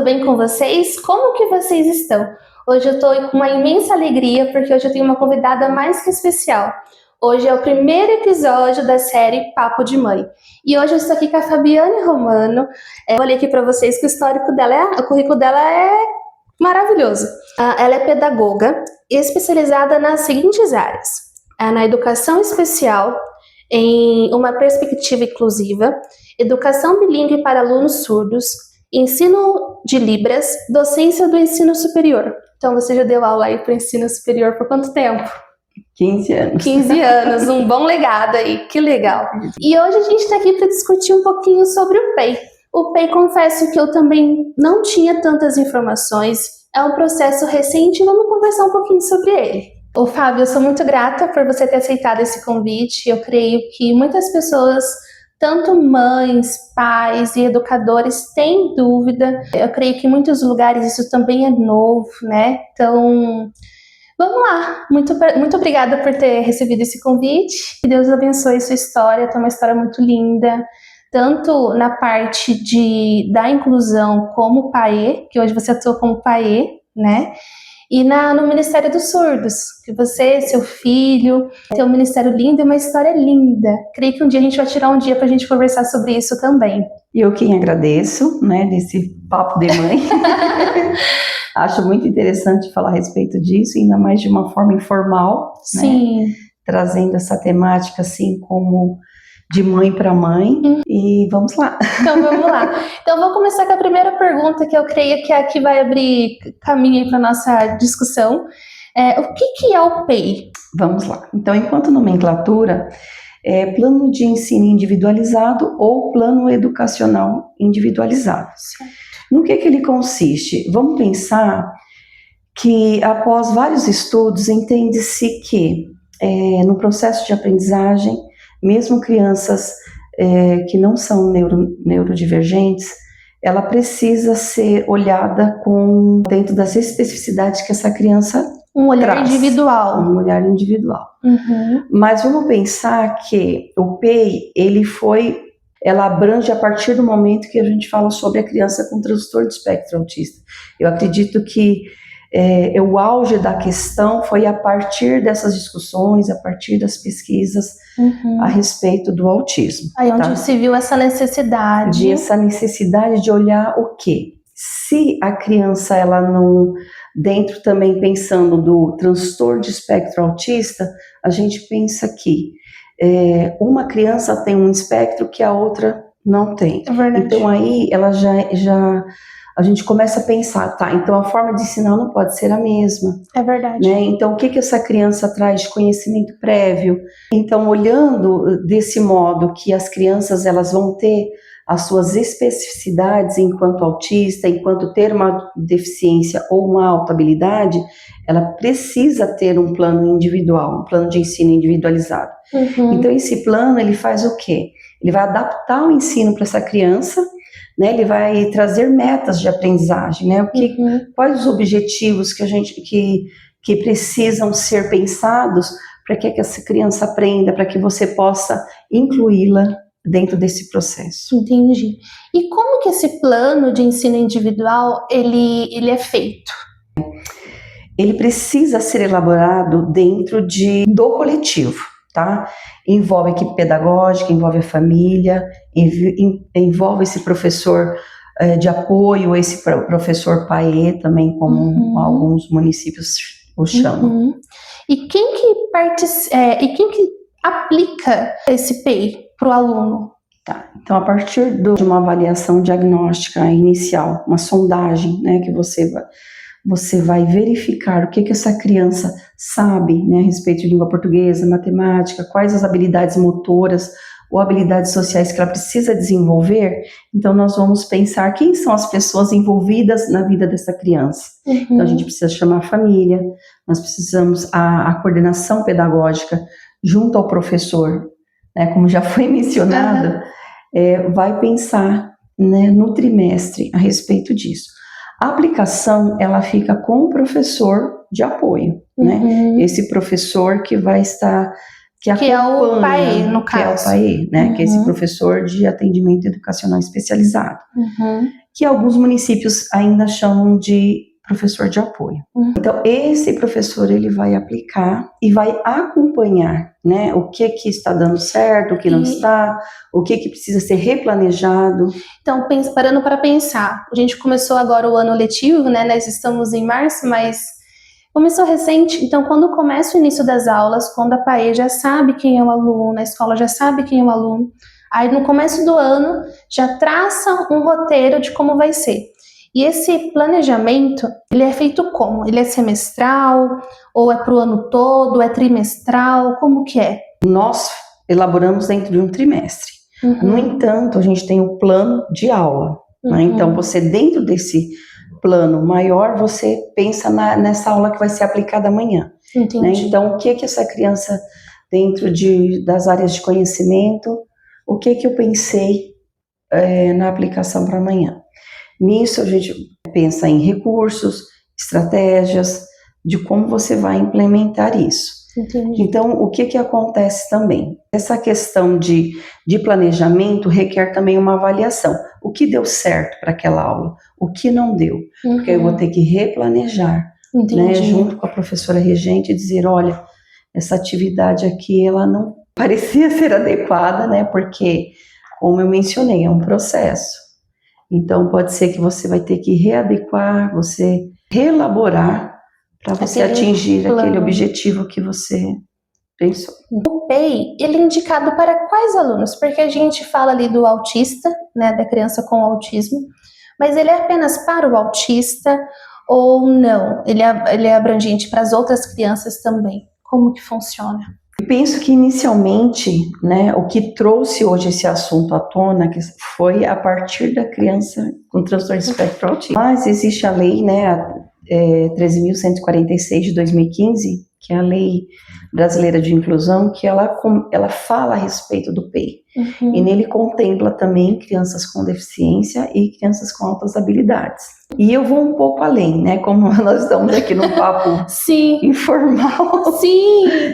bem com vocês? Como que vocês estão? Hoje eu estou com uma imensa alegria porque hoje eu tenho uma convidada mais que especial. Hoje é o primeiro episódio da série Papo de Mãe. E hoje eu estou aqui com a Fabiane Romano. Eu olhei aqui para vocês que o currículo dela é maravilhoso. Ela é pedagoga especializada nas seguintes áreas: na educação especial, em uma perspectiva inclusiva, educação bilíngue para alunos surdos, ensino de Libras, docência do ensino superior. Então você já deu aula aí para o ensino superior por quanto tempo? 15 anos. 15 anos, um bom legado aí, que legal. E hoje a gente está aqui para discutir um pouquinho sobre o PEI. O PEI, confesso que eu também não tinha tantas informações, é um processo recente e vamos conversar um pouquinho sobre ele. Ô Fábio, eu sou muito grata por você ter aceitado esse convite. Eu creio que muitas pessoas, tanto mães, pais e educadores, têm dúvida. Eu creio que em muitos lugares isso também é novo, né? Então, vamos lá. Muito obrigada por ter recebido esse convite. Que Deus abençoe sua história. Tem uma história muito linda, tanto na parte da inclusão como PAE, que hoje você atua como PAE, né? E no Ministério dos Surdos, que você, seu filho, tem um ministério lindo e uma história linda. Creio que um dia a gente vai tirar um dia para a gente conversar sobre isso também. E eu quem agradeço, né, desse papo de mãe. Acho muito interessante falar a respeito disso, ainda mais de uma forma informal, Sim. Né, trazendo essa temática assim como de mãe para mãe. E vamos lá. Então vamos lá. Então vou começar com a primeira pergunta, que eu creio que é a que vai abrir caminho para nossa discussão. O que é o PEI? Vamos lá. Então, enquanto nomenclatura, é plano de ensino individualizado ou plano educacional individualizado. No que ele consiste? Vamos pensar que após vários estudos entende-se que no processo de aprendizagem, mesmo crianças que não são neurodivergentes, ela precisa ser olhada dentro das especificidades que essa criança um olhar traz. Individual. Um olhar individual. Uhum. Mas vamos pensar que o PEI, ela abrange a partir do momento que a gente fala sobre a criança com transtorno de espectro autista. Eu acredito que o auge da questão foi a partir dessas discussões, a partir das pesquisas a respeito do autismo. Aí onde se viu essa necessidade. Essa necessidade de olhar o quê? Se a criança, ela não... Dentro também pensando do transtorno de espectro autista, a gente pensa que uma criança tem um espectro que a outra não tem. É verdade. Então aí ela a gente começa a pensar, tá, então a forma de ensinar não pode ser a mesma. É verdade. Né? Então, o que essa criança traz de conhecimento prévio? Então, olhando desse modo que as crianças elas vão ter as suas especificidades enquanto autista, enquanto ter uma deficiência ou uma alta habilidade, ela precisa ter um plano individual, um plano de ensino individualizado. Então, esse plano, ele faz o quê? Ele vai adaptar o ensino para essa criança, né, ele vai trazer metas de aprendizagem, né, quais os objetivos que precisam ser pensados para que essa criança aprenda, para que você possa incluí-la dentro desse processo. Entendi. E como que esse plano de ensino individual, ele é feito? Ele precisa ser elaborado dentro do coletivo. Tá? Envolve a equipe pedagógica, envolve a família, envolve esse professor de apoio, esse professor PAE também, como alguns municípios o chamam. E quem que aplica esse PEI para o aluno? Tá. Então, a partir de uma avaliação diagnóstica inicial, uma sondagem, né, que você vai verificar o que essa criança sabe, né, a respeito de língua portuguesa, matemática, quais as habilidades motoras ou habilidades sociais que ela precisa desenvolver. Então, nós vamos pensar quem são as pessoas envolvidas na vida dessa criança. Então, a gente precisa chamar a família, nós precisamos a coordenação pedagógica junto ao professor, né, como já foi mencionado, vai pensar, né, no trimestre a respeito disso. A aplicação, ela fica com o professor de apoio, né? Esse professor que vai estar... Que é o PAE, no caso. Que é o PAE, né? Que é esse professor de atendimento educacional especializado. que alguns municípios ainda chamam de professor de apoio. Então, esse professor, ele vai aplicar e vai acompanhar, né, o que está dando certo, o que não está, o que precisa ser replanejado. Então, parando para pensar, a gente começou agora o ano letivo, né, nós estamos em março, mas começou recente, então quando começa o início das aulas, quando a PAE já sabe quem é o aluno, a escola já sabe quem é o aluno, aí no começo do ano já traça um roteiro de como vai ser. E esse planejamento, ele é feito como? Ele é semestral, ou é para o ano todo, é trimestral, como que é? Nós elaboramos dentro de um trimestre. No entanto, a gente tem o plano de aula, né? Então você dentro desse plano maior, você pensa nessa aula que vai ser aplicada amanhã. Né? Então, o que essa criança, dentro das áreas de conhecimento, o que eu pensei na aplicação para amanhã? Nisso, a gente pensa em recursos, estratégias, de como você vai implementar isso. Entendi. Então, o que acontece também? Essa questão de planejamento requer também uma avaliação. O que deu certo para aquela aula? O que não deu? Porque eu vou ter que replanejar, né, junto com a professora regente, e dizer, olha, essa atividade aqui, ela não parecia ser adequada, né, porque, como eu mencionei, é um processo. Então, pode ser que você vai ter que readequar, você reelaborar para você atingir aquele objetivo que você pensou. O PEI, ele é indicado para quais alunos? Porque a gente fala ali do autista, né, da criança com autismo, mas ele é apenas para o autista ou não? Ele é abrangente para as outras crianças também? Como que funciona? Eu penso que inicialmente, né, o que trouxe hoje esse assunto à tona que foi a partir da criança com transtorno de espectro autista. Mas existe a lei, né, 13.146 de 2015, que é a Lei Brasileira de Inclusão, que ela fala a respeito do PEI. E nele contempla também crianças com deficiência e crianças com altas habilidades. E eu vou um pouco além, né? Como nós estamos aqui num papo informal,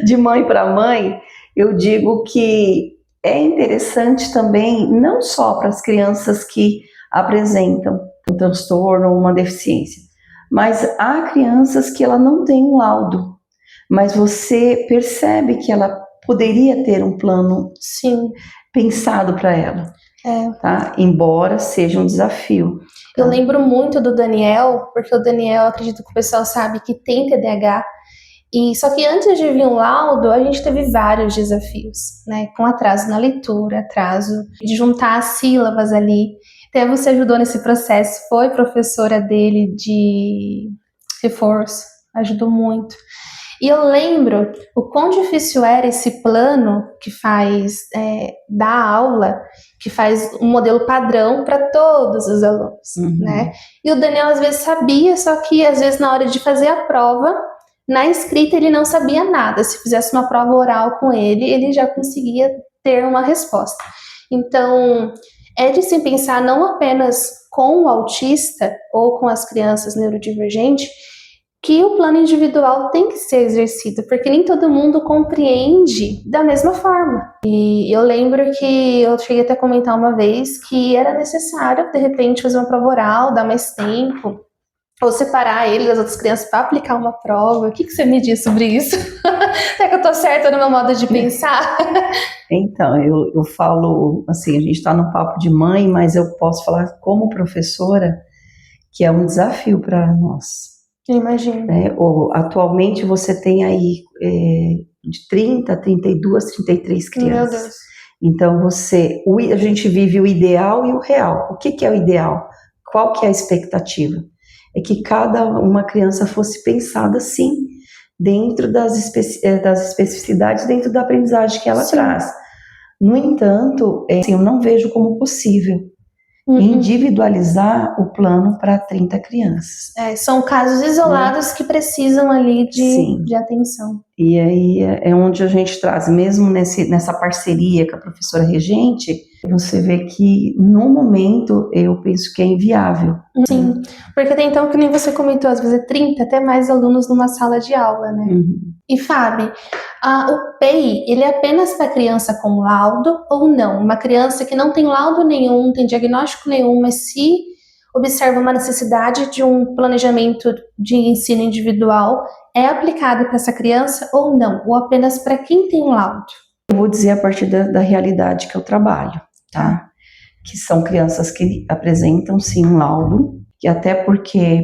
de mãe para mãe, eu digo que é interessante também, não só para as crianças que apresentam um transtorno ou uma deficiência, mas há crianças que ela não tem um laudo, mas você percebe que ela poderia ter um plano pensado para ela, tá? Embora seja um desafio. Eu lembro muito do Daniel, porque o Daniel, acredito que o pessoal sabe que tem TDAH, e só que antes de vir um laudo, a gente teve vários desafios, né? Com atraso na leitura, atraso de juntar as sílabas ali. Até você ajudou nesse processo, foi professora dele de reforço, ajudou muito. E eu lembro o quão difícil era esse plano que faz da aula, que faz um modelo padrão para todos os alunos, né? E o Daniel às vezes sabia, só que às vezes na hora de fazer a prova, na escrita ele não sabia nada. Se fizesse uma prova oral com ele, ele já conseguia ter uma resposta. Então, é de se pensar não apenas com o autista ou com as crianças neurodivergentes, que o plano individual tem que ser exercido, porque nem todo mundo compreende da mesma forma. E eu lembro que eu cheguei até a comentar uma vez que era necessário, de repente, fazer uma prova oral, dar mais tempo, ou separar ele das outras crianças para aplicar uma prova. O que você me diz sobre isso? Será que eu tô certa no meu modo de pensar? Então, eu falo, assim, a gente está no papo de mãe, mas eu posso falar como professora que é um desafio para nós. Eu imagino. Atualmente você tem aí de 30, 32, 33 crianças. Meu Deus. Então a gente vive o ideal e o real. O que é o ideal? Qual que é a expectativa? É que cada uma criança fosse pensada sim, dentro das especificidades, dentro da aprendizagem que ela traz. No entanto, assim, eu não vejo como possível individualizar o plano para 30 crianças. São casos isolados que precisam ali de atenção. E aí é onde a gente traz, mesmo nessa parceria com a professora regente, você vê que no momento eu penso que é inviável. Sim, porque até então, que nem você comentou, às vezes é 30, até mais alunos numa sala de aula, né? E Fábio, o PEI, ele é apenas para criança com laudo ou não? Uma criança que não tem laudo nenhum, tem diagnóstico nenhum, mas se observa uma necessidade de um planejamento de ensino individual é aplicado para essa criança ou não, ou apenas para quem tem um laudo? Eu vou dizer a partir da realidade que eu trabalho, tá? Que são crianças que apresentam sim um laudo, que até porque,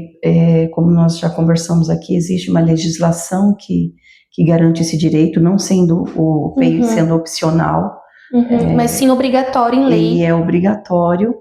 como nós já conversamos aqui, existe uma legislação que garante esse direito, não sendo o PEI sendo opcional. Mas sim obrigatório em lei. Ele é obrigatório,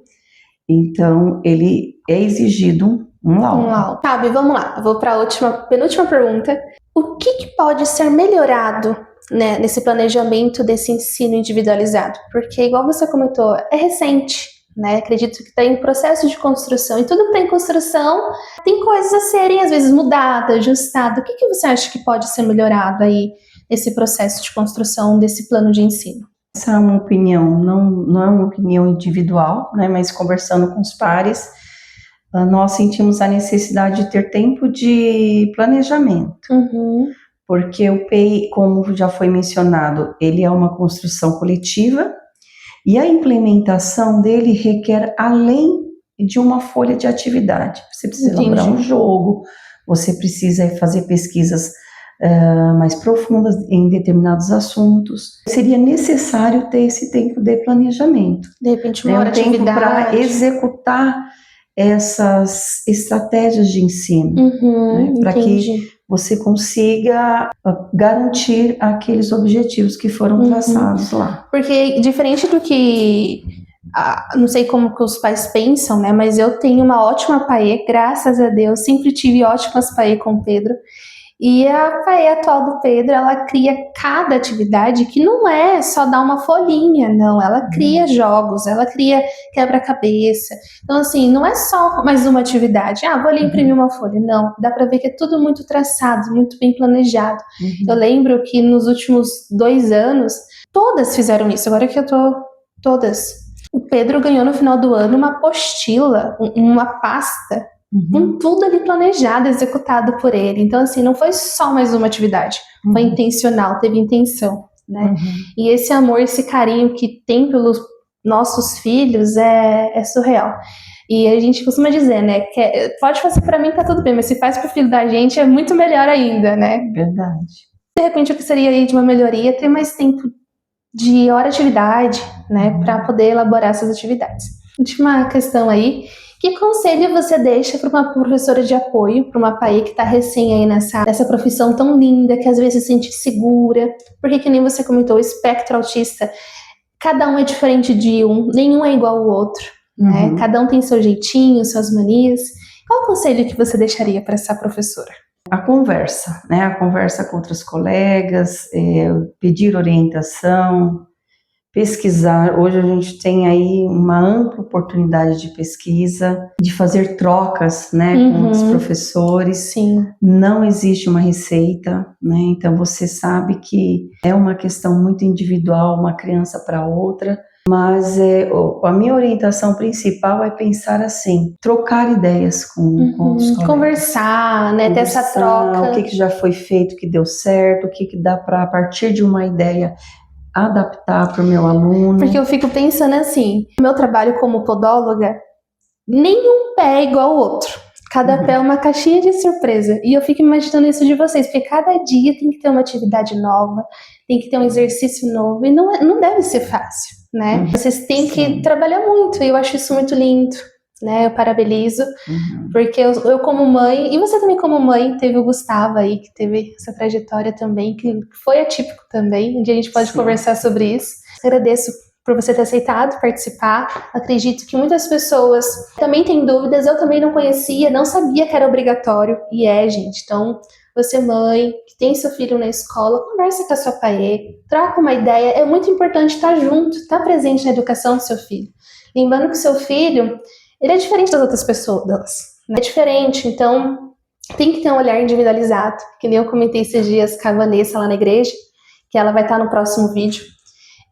então ele é exigido um laudo. Sabe, vamos lá, eu vou para a penúltima pergunta. O que pode ser melhorado, né, nesse planejamento desse ensino individualizado? Porque, igual você comentou, é recente, né? Acredito que está em processo de construção, e tudo que está em construção tem coisas a serem, às vezes, mudadas, ajustadas. O que você acha que pode ser melhorado aí nesse processo de construção desse plano de ensino? Essa é uma opinião, não é uma opinião individual, né? Mas conversando com os pares, nós sentimos a necessidade de ter tempo de planejamento. Porque o PEI, como já foi mencionado, ele é uma construção coletiva e a implementação dele requer além de uma folha de atividade. Você precisa elaborar um jogo, você precisa fazer pesquisas mais profundas em determinados assuntos. Seria necessário ter esse tempo de planejamento. De repente, uma hora de tempo atividade. para executar essas estratégias de ensino, né, para que você consiga garantir aqueles objetivos que foram traçados lá. Porque diferente do que, não sei como que os pais pensam, né, mas eu tenho uma ótima paê, graças a Deus, sempre tive ótimas paê com o Pedro. E a paê atual do Pedro, ela cria cada atividade que não é só dar uma folhinha, não. Ela cria jogos, ela cria quebra-cabeça. Então, assim, não é só mais uma atividade. Vou ali imprimir uma folha. Não, dá pra ver que é tudo muito traçado, muito bem planejado. Eu lembro que nos últimos 2 anos, todas fizeram isso. Agora que eu tô... Todas. O Pedro ganhou no final do ano uma apostila, uma pasta, com tudo ali planejado, executado por ele. Então, assim, não foi só mais uma atividade, foi intencional, teve intenção, né? E esse amor, esse carinho que tem pelos nossos filhos é surreal. E a gente costuma dizer, né, que pode fazer pra mim, tá tudo bem, mas se faz pro filho da gente, é muito melhor ainda, né? Verdade. De repente, o que seria aí de uma melhoria, ter mais tempo de hora de atividade, né, pra poder elaborar essas atividades. Última questão aí. Que conselho você deixa para uma professora de apoio, para uma paê que está recém aí nessa profissão tão linda, que às vezes se sente segura? Porque, que nem você comentou, o espectro autista, cada um é diferente de um, nenhum é igual ao outro, né? Cada um tem seu jeitinho, suas manias. Qual o conselho que você deixaria para essa professora? A conversa, né? A conversa com outros colegas, pedir orientação, pesquisar. Hoje a gente tem aí uma ampla oportunidade de pesquisa, de fazer trocas, né, com os professores. Sim. Não existe uma receita, né? Então você sabe que é uma questão muito individual, uma criança para outra. Mas a minha orientação principal é pensar assim, trocar ideias com os colegas. Conversar, né, ter essa troca. O que já foi feito que deu certo, o que dá para, a partir de uma ideia, adaptar para o meu aluno. Porque eu fico pensando assim, meu trabalho como podóloga, nenhum pé é igual ao outro. Cada pé é uma caixinha de surpresa. E eu fico imaginando isso de vocês, porque cada dia tem que ter uma atividade nova, tem que ter um exercício novo, e não deve ser fácil, né? Vocês têm que trabalhar muito, e eu acho isso muito lindo, né? Eu parabenizo, porque eu como mãe, e você também como mãe, teve o Gustavo aí, que teve essa trajetória também, que foi atípico também, um dia a gente pode conversar sobre isso. Agradeço por você ter aceitado participar. Acredito que muitas pessoas também têm dúvidas, eu também não conhecia, não sabia que era obrigatório, e gente. Então, você mãe, que tem seu filho na escola, conversa com a sua paê, troca uma ideia, é muito importante estar junto, estar presente na educação do seu filho. Lembrando que o seu filho, ele é diferente das outras pessoas, né? É diferente, então tem que ter um olhar individualizado, que nem eu comentei esses dias com a Vanessa lá na igreja, que ela vai estar no próximo vídeo,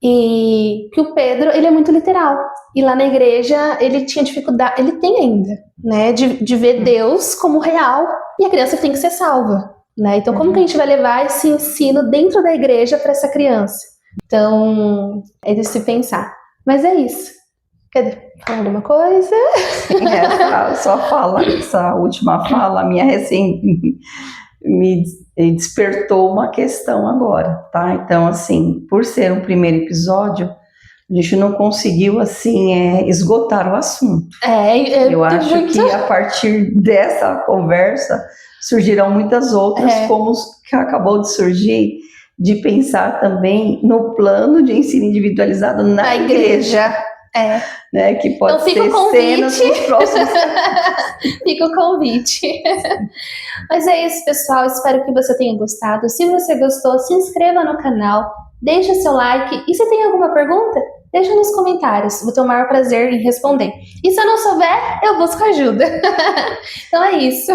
e que o Pedro, ele é muito literal, e lá na igreja ele tinha dificuldade, ele tem ainda, né, de ver Deus como real, e a criança tem que ser salva, né? Então como que a gente vai levar esse ensino dentro da igreja para essa criança? Então é de se pensar, mas é isso. Cadê? Fala alguma coisa? Essa última fala minha me despertou uma questão agora, tá? Então, assim, por ser um primeiro episódio, a gente não conseguiu, assim, esgotar o assunto. Eu acho que a partir dessa conversa surgirão muitas outras, como que acabou de surgir, de pensar também no plano de ensino individualizado na igreja. Né, que pode ser cenas dos próximos. Fica o convite. Mas é isso, pessoal. Espero que você tenha gostado. Se você gostou, se inscreva no canal, deixa seu like. E se tem alguma pergunta, deixa nos comentários. Vou ter o maior prazer em responder. E se eu não souber, eu busco ajuda. Então é isso.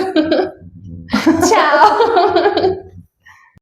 Tchau.